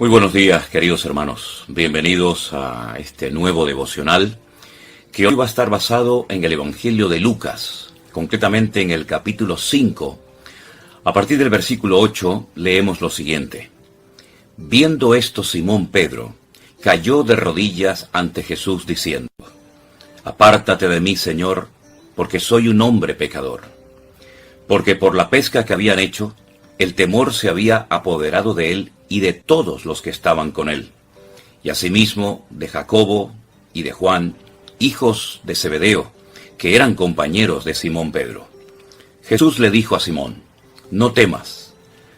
Muy buenos días, queridos hermanos. Bienvenidos a este nuevo devocional que hoy va a estar basado en el Evangelio de Lucas, concretamente en el capítulo 5. A partir del versículo 8 leemos lo siguiente. Viendo esto, Simón Pedro cayó de rodillas ante Jesús diciendo: Apártate de mí, Señor, porque soy un hombre pecador. Porque por la pesca que habían hecho, el temor se había apoderado de él y de todos los que estaban con él, y asimismo de Jacobo y de Juan, hijos de Zebedeo, que eran compañeros de Simón Pedro. Jesús le dijo a Simón: No temas,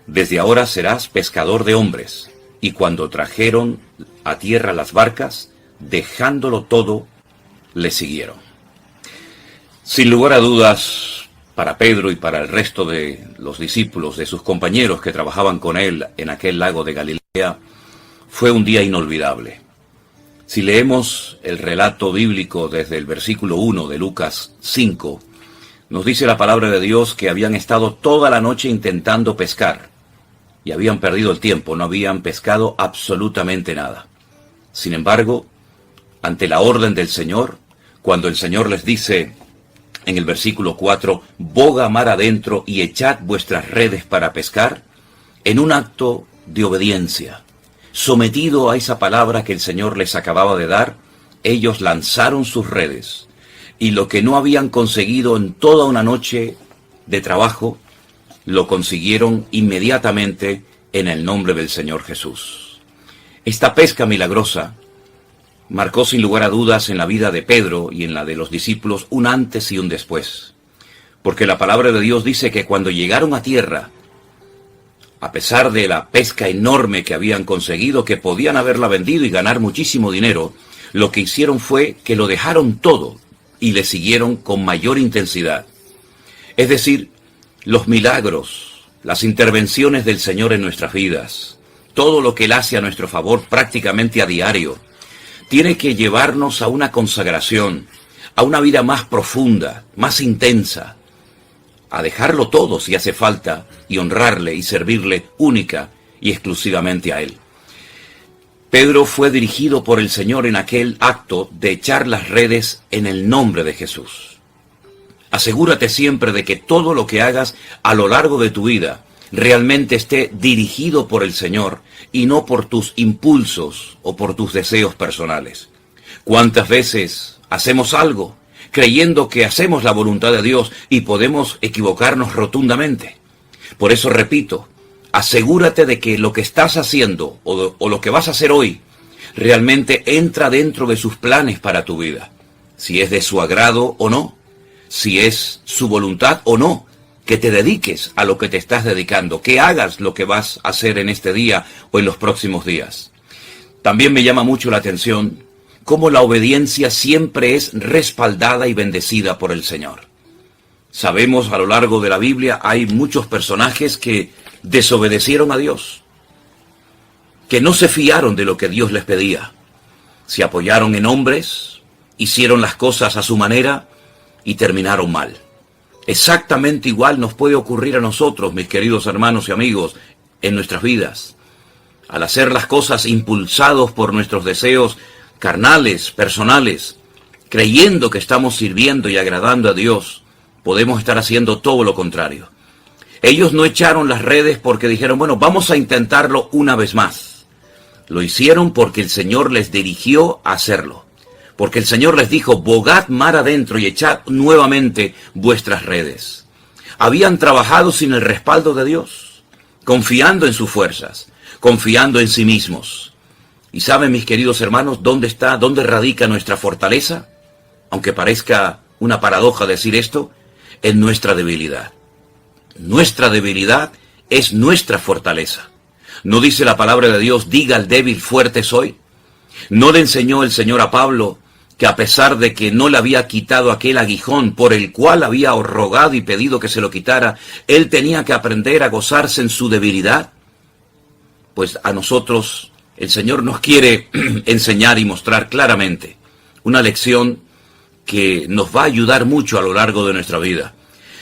desde ahora serás pescador de hombres. Y cuando trajeron a tierra las barcas, dejándolo todo, le siguieron. Sin lugar a dudas, para Pedro y para el resto de los discípulos, de sus compañeros que trabajaban con él en aquel lago de Galilea, fue un día inolvidable. Si leemos el relato bíblico desde el versículo 1 de Lucas 5, nos dice la palabra de Dios que habían estado toda la noche intentando pescar y habían perdido el tiempo, no habían pescado absolutamente nada. Sin embargo, ante la orden del Señor, cuando el Señor les dice en el versículo 4, boga mar adentro y echad vuestras redes para pescar, en un acto de obediencia, sometido a esa palabra que el Señor les acababa de dar, ellos lanzaron sus redes, y lo que no habían conseguido en toda una noche de trabajo, lo consiguieron inmediatamente en el nombre del Señor Jesús. Esta pesca milagrosa marcó sin lugar a dudas en la vida de Pedro y en la de los discípulos un antes y un después. Porque la palabra de Dios dice que cuando llegaron a tierra, a pesar de la pesca enorme que habían conseguido, que podían haberla vendido y ganar muchísimo dinero, lo que hicieron fue que lo dejaron todo y le siguieron con mayor intensidad. Es decir, los milagros, las intervenciones del Señor en nuestras vidas, todo lo que Él hace a nuestro favor prácticamente a diario, tiene que llevarnos a una consagración, a una vida más profunda, más intensa, a dejarlo todo si hace falta y honrarle y servirle única y exclusivamente a Él. Pedro fue dirigido por el Señor en aquel acto de echar las redes en el nombre de Jesús. Asegúrate siempre de que todo lo que hagas a lo largo de tu vida realmente esté dirigido por el Señor y no por tus impulsos o por tus deseos personales. ¿Cuántas veces hacemos algo creyendo que hacemos la voluntad de Dios y podemos equivocarnos rotundamente? Por eso repito, asegúrate de que lo que estás haciendo o lo que vas a hacer hoy realmente entra dentro de sus planes para tu vida. Si es de su agrado o no, si es su voluntad o no, que te dediques a lo que te estás dedicando, que hagas lo que vas a hacer en este día o en los próximos días. También me llama mucho la atención cómo la obediencia siempre es respaldada y bendecida por el Señor. Sabemos a lo largo de la Biblia hay muchos personajes que desobedecieron a Dios, que no se fiaron de lo que Dios les pedía, se apoyaron en hombres, hicieron las cosas a su manera y terminaron mal. Exactamente igual nos puede ocurrir a nosotros, mis queridos hermanos y amigos, en nuestras vidas. Al hacer las cosas impulsados por nuestros deseos carnales, personales, creyendo que estamos sirviendo y agradando a Dios, podemos estar haciendo todo lo contrario. Ellos no echaron las redes porque dijeron, bueno, vamos a intentarlo una vez más. Lo hicieron porque el Señor les dirigió a hacerlo. Porque el Señor les dijo, bogad mar adentro y echad nuevamente vuestras redes. Habían trabajado sin el respaldo de Dios, confiando en sus fuerzas, confiando en sí mismos. ¿Y saben, mis queridos hermanos, dónde radica nuestra fortaleza? Aunque parezca una paradoja decir esto, en nuestra debilidad. Nuestra debilidad es nuestra fortaleza. ¿No dice la palabra de Dios, diga al débil, fuerte soy? ¿No le enseñó el Señor a Pablo que a pesar de que no le había quitado aquel aguijón por el cual había rogado y pedido que se lo quitara, él tenía que aprender a gozarse en su debilidad? Pues a nosotros el Señor nos quiere enseñar y mostrar claramente una lección que nos va a ayudar mucho a lo largo de nuestra vida.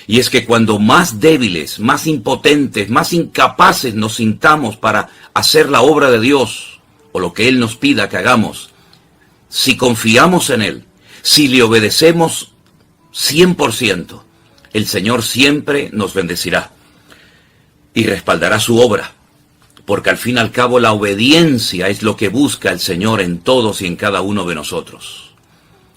Y es que cuando más débiles, más impotentes, más incapaces nos sintamos para hacer la obra de Dios o lo que Él nos pida que hagamos, si confiamos en Él, si le obedecemos 100%, el Señor siempre nos bendecirá y respaldará su obra, porque al fin y al cabo la obediencia es lo que busca el Señor en todos y en cada uno de nosotros.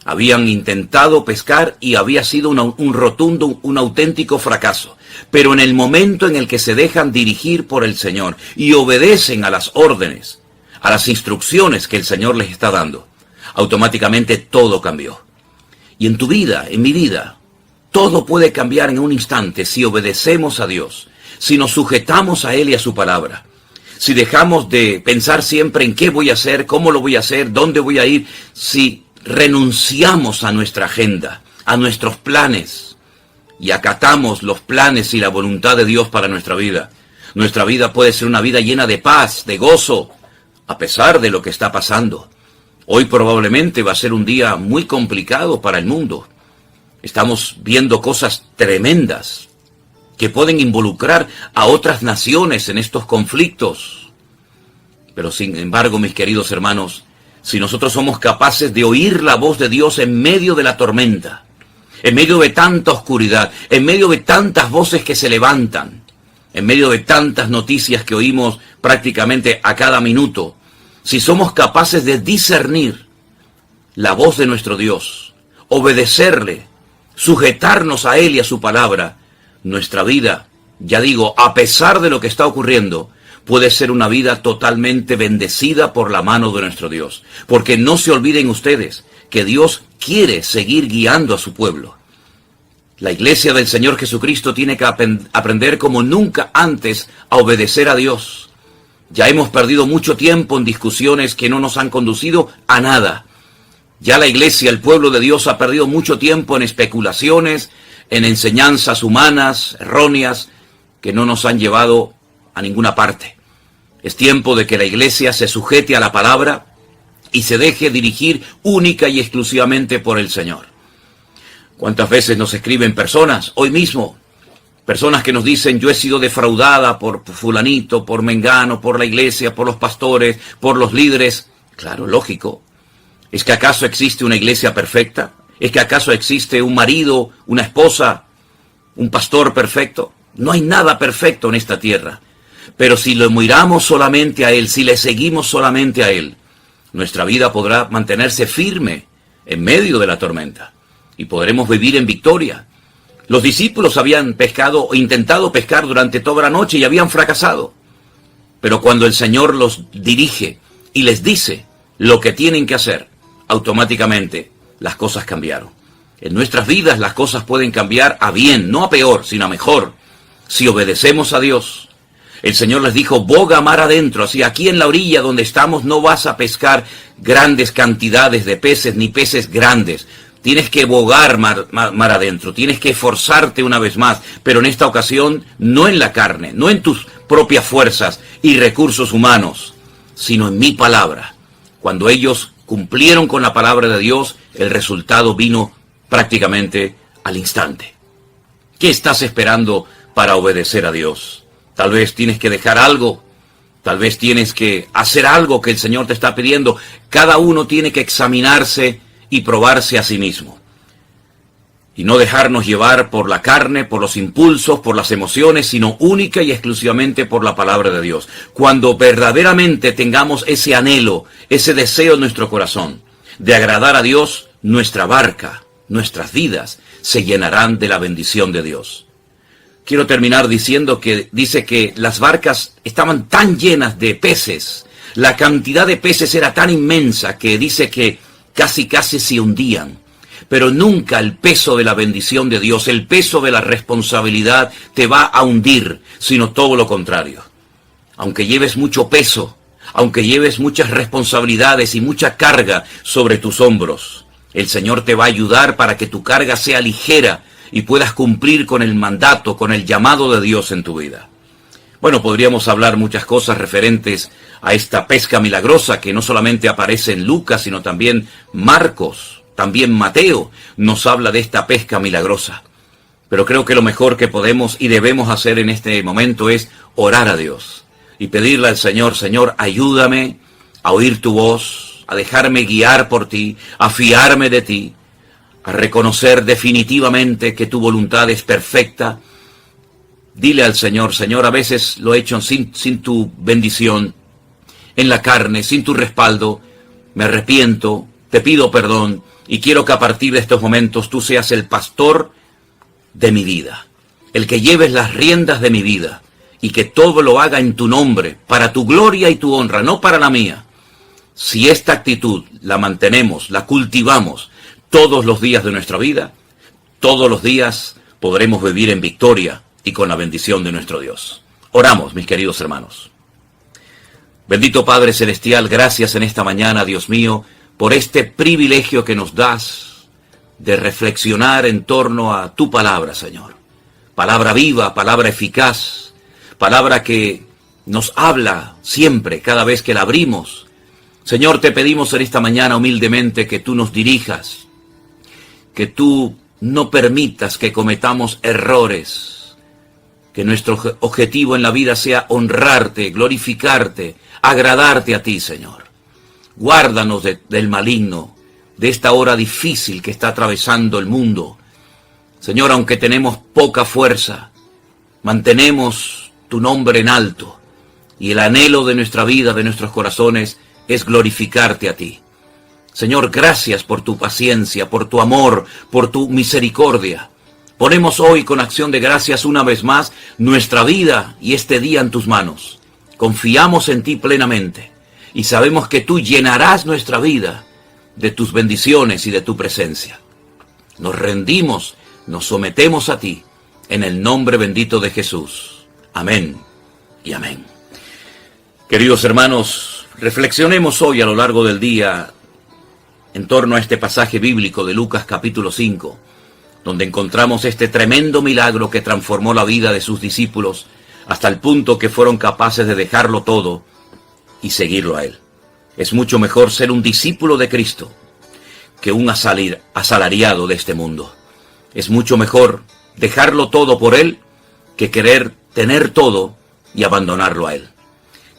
Habían intentado pescar y había sido un rotundo, un auténtico fracaso. Pero en el momento en el que se dejan dirigir por el Señor y obedecen a las órdenes, a las instrucciones que el Señor les está dando, automáticamente todo cambió. Y en tu vida, en mi vida, todo puede cambiar en un instante si obedecemos a Dios, si nos sujetamos a Él y a su palabra, si dejamos de pensar siempre en qué voy a hacer, cómo lo voy a hacer, dónde voy a ir, si renunciamos a nuestra agenda, a nuestros planes y acatamos los planes y la voluntad de Dios para nuestra vida. Nuestra vida puede ser una vida llena de paz, de gozo, a pesar de lo que está pasando. Hoy probablemente va a ser un día muy complicado para el mundo. Estamos viendo cosas tremendas que pueden involucrar a otras naciones en estos conflictos. Pero sin embargo, mis queridos hermanos, si nosotros somos capaces de oír la voz de Dios en medio de la tormenta, en medio de tanta oscuridad, en medio de tantas voces que se levantan, en medio de tantas noticias que oímos prácticamente a cada minuto, si somos capaces de discernir la voz de nuestro Dios, obedecerle, sujetarnos a Él y a su palabra, nuestra vida, ya digo, a pesar de lo que está ocurriendo, puede ser una vida totalmente bendecida por la mano de nuestro Dios. Porque no se olviden ustedes que Dios quiere seguir guiando a su pueblo. La iglesia del Señor Jesucristo tiene que aprender como nunca antes a obedecer a Dios. Ya hemos perdido mucho tiempo en discusiones que no nos han conducido a nada. Ya la iglesia, el pueblo de Dios, ha perdido mucho tiempo en especulaciones, en enseñanzas humanas, erróneas, que no nos han llevado a ninguna parte. Es tiempo de que la iglesia se sujete a la palabra y se deje dirigir única y exclusivamente por el Señor. ¿Cuántas veces nos escriben personas, hoy mismo, personas que nos dicen, yo he sido defraudada por fulanito, por mengano, por la iglesia, por los pastores, por los líderes? Claro, lógico. ¿Es que acaso existe una iglesia perfecta? ¿Es que acaso existe un marido, una esposa, un pastor perfecto? No hay nada perfecto en esta tierra. Pero si lo miramos solamente a Él, si le seguimos solamente a Él, nuestra vida podrá mantenerse firme en medio de la tormenta y podremos vivir en victoria. Los discípulos habían pescado o intentado pescar durante toda la noche y habían fracasado. Pero cuando el Señor los dirige y les dice lo que tienen que hacer, automáticamente las cosas cambiaron. En nuestras vidas las cosas pueden cambiar a bien, no a peor, sino a mejor, si obedecemos a Dios. El Señor les dijo, boga mar adentro, así aquí en la orilla donde estamos no vas a pescar grandes cantidades de peces, ni peces grandes. Tienes que bogar mar adentro, tienes que esforzarte una vez más, pero en esta ocasión no en la carne, no en tus propias fuerzas y recursos humanos, sino en mi palabra. Cuando ellos cumplieron con la palabra de Dios, el resultado vino prácticamente al instante. ¿Qué estás esperando para obedecer a Dios? Tal vez tienes que dejar algo, tal vez tienes que hacer algo que el Señor te está pidiendo. Cada uno tiene que examinarse y probarse a sí mismo. Y no dejarnos llevar por la carne, por los impulsos, por las emociones, sino única y exclusivamente por la palabra de Dios. Cuando verdaderamente tengamos ese anhelo, ese deseo en nuestro corazón de agradar a Dios, nuestra barca, nuestras vidas se llenarán de la bendición de Dios. Quiero terminar diciendo que dice que las barcas estaban tan llenas de peces, la cantidad de peces era tan inmensa que dice que casi se hundían. Pero nunca el peso de la bendición de Dios, el peso de la responsabilidad te va a hundir, sino todo lo contrario. Aunque lleves mucho peso, aunque lleves muchas responsabilidades y mucha carga sobre tus hombros, el Señor te va a ayudar para que tu carga sea ligera y puedas cumplir con el mandato, con el llamado de Dios en tu vida. Bueno, podríamos hablar muchas cosas referentes a esta pesca milagrosa que no solamente aparece en Lucas, sino también Marcos, también Mateo nos habla de esta pesca milagrosa. Pero creo que lo mejor que podemos y debemos hacer en este momento es orar a Dios y pedirle al Señor: Señor, ayúdame a oír tu voz, a dejarme guiar por ti, a fiarme de ti, a reconocer definitivamente que tu voluntad es perfecta. Dile al Señor: Señor, a veces lo he hecho sin tu bendición, en la carne, sin tu respaldo. Me arrepiento, te pido perdón y quiero que a partir de estos momentos tú seas el pastor de mi vida, el que lleves las riendas de mi vida y que todo lo haga en tu nombre, para tu gloria y tu honra, no para la mía. Si esta actitud la mantenemos, la cultivamos todos los días de nuestra vida, todos los días podremos vivir en victoria y con la bendición de nuestro Dios. Oramos, mis queridos hermanos. Bendito Padre Celestial, gracias en esta mañana, Dios mío, por este privilegio que nos das de reflexionar en torno a tu palabra, Señor. Palabra viva, palabra eficaz, palabra que nos habla siempre, cada vez que la abrimos. Señor, te pedimos en esta mañana humildemente que tú nos dirijas, que tú no permitas que cometamos errores, que nuestro objetivo en la vida sea honrarte, glorificarte, agradarte a ti, Señor. Guárdanos del maligno, de esta hora difícil que está atravesando el mundo. Señor, aunque tenemos poca fuerza, mantenemos tu nombre en alto, y el anhelo de nuestra vida, de nuestros corazones, es glorificarte a ti. Señor, gracias por tu paciencia, por tu amor, por tu misericordia. Ponemos hoy con acción de gracias una vez más nuestra vida y este día en tus manos. Confiamos en ti plenamente y sabemos que tú llenarás nuestra vida de tus bendiciones y de tu presencia. Nos rendimos, nos sometemos a ti en el nombre bendito de Jesús. Amén y amén. Queridos hermanos, reflexionemos hoy a lo largo del día en torno a este pasaje bíblico de Lucas capítulo 5, donde encontramos este tremendo milagro que transformó la vida de sus discípulos hasta el punto que fueron capaces de dejarlo todo y seguirlo a Él. Es mucho mejor ser un discípulo de Cristo que un asalariado de este mundo. Es mucho mejor dejarlo todo por Él que querer tener todo y abandonarlo a Él.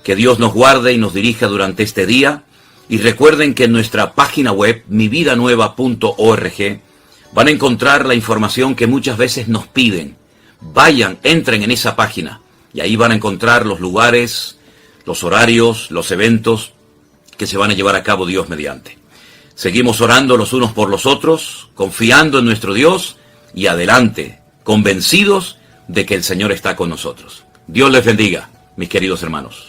Que Dios nos guarde y nos dirija durante este día. Y recuerden que en nuestra página web, mividanueva.org, van a encontrar la información que muchas veces nos piden. Vayan, entren en esa página y ahí van a encontrar los lugares, los horarios, los eventos que se van a llevar a cabo Dios mediante. Seguimos orando los unos por los otros, confiando en nuestro Dios y adelante, convencidos de que el Señor está con nosotros. Dios les bendiga, mis queridos hermanos.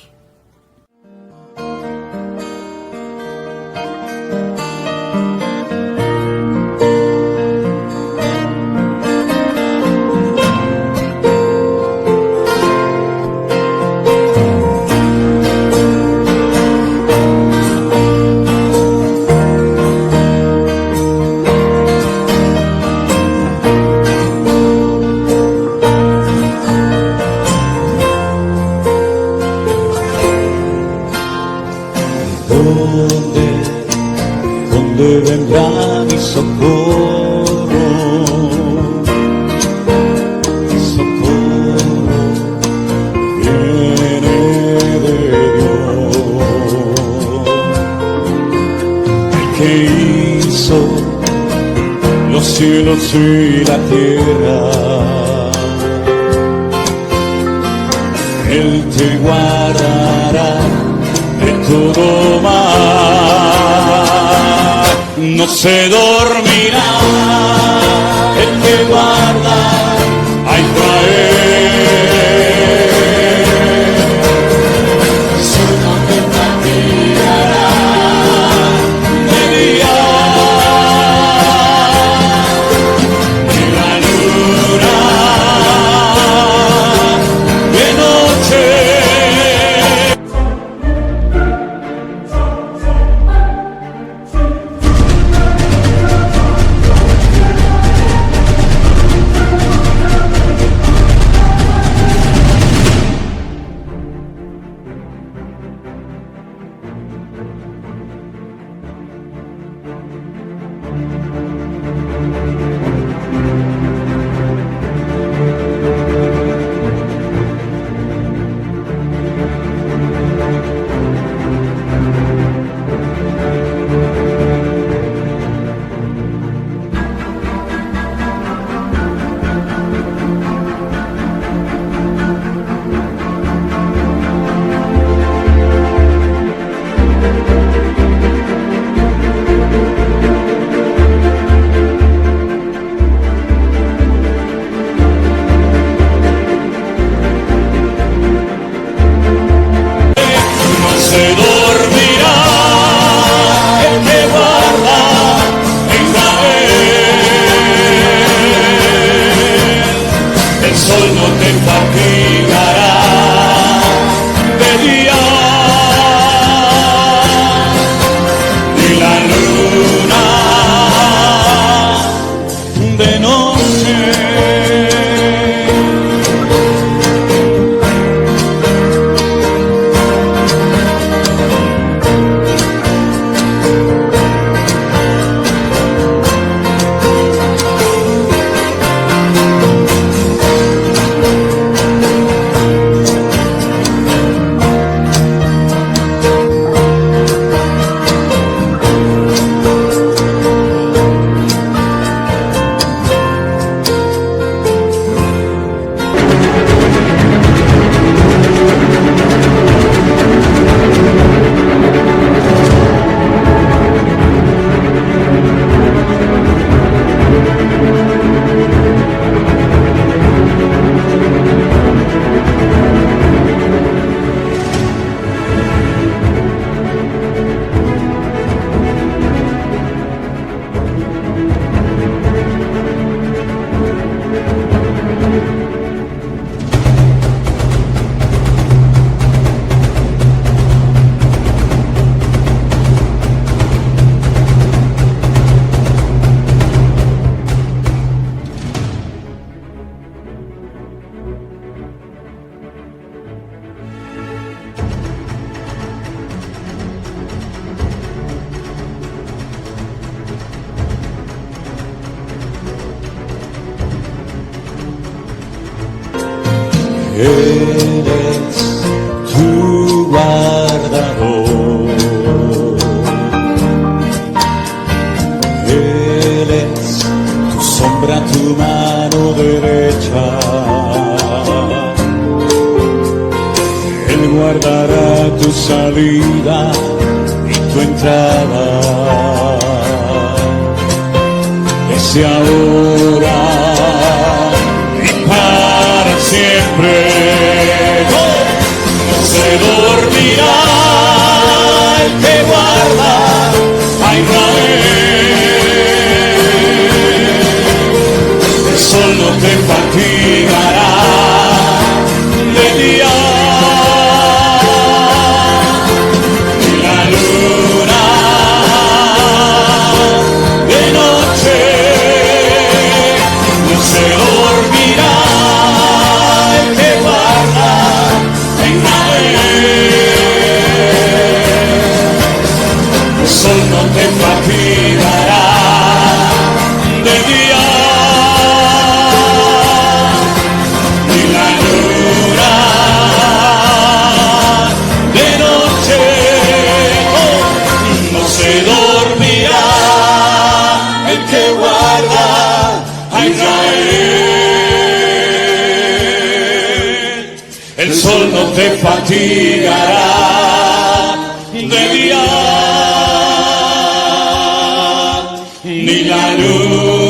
¿Dónde vendrá mi socorro? Mi socorro viene de Dios, el que hizo los cielos y la tierra. Él te guardará de todo mal, no se dormirá el que guarda a Israel. Su tormenta brillará de día y la luna de noche. no te fatigará de día, ni la luna de noche. Eres tu guardador, Él es tu sombra, tu mano derecha, Él guardará tu salida y tu entrada, desde ahora siempre. No se dormirá el que guarda a Israel. El sol no te fatigará de día, ni la luna de noche. No se dormirá no te fatigará de día, ni la luna de noche. Oh, no se dormirá el que guarda a Israel. El sol no te fatigará de día, ni la luz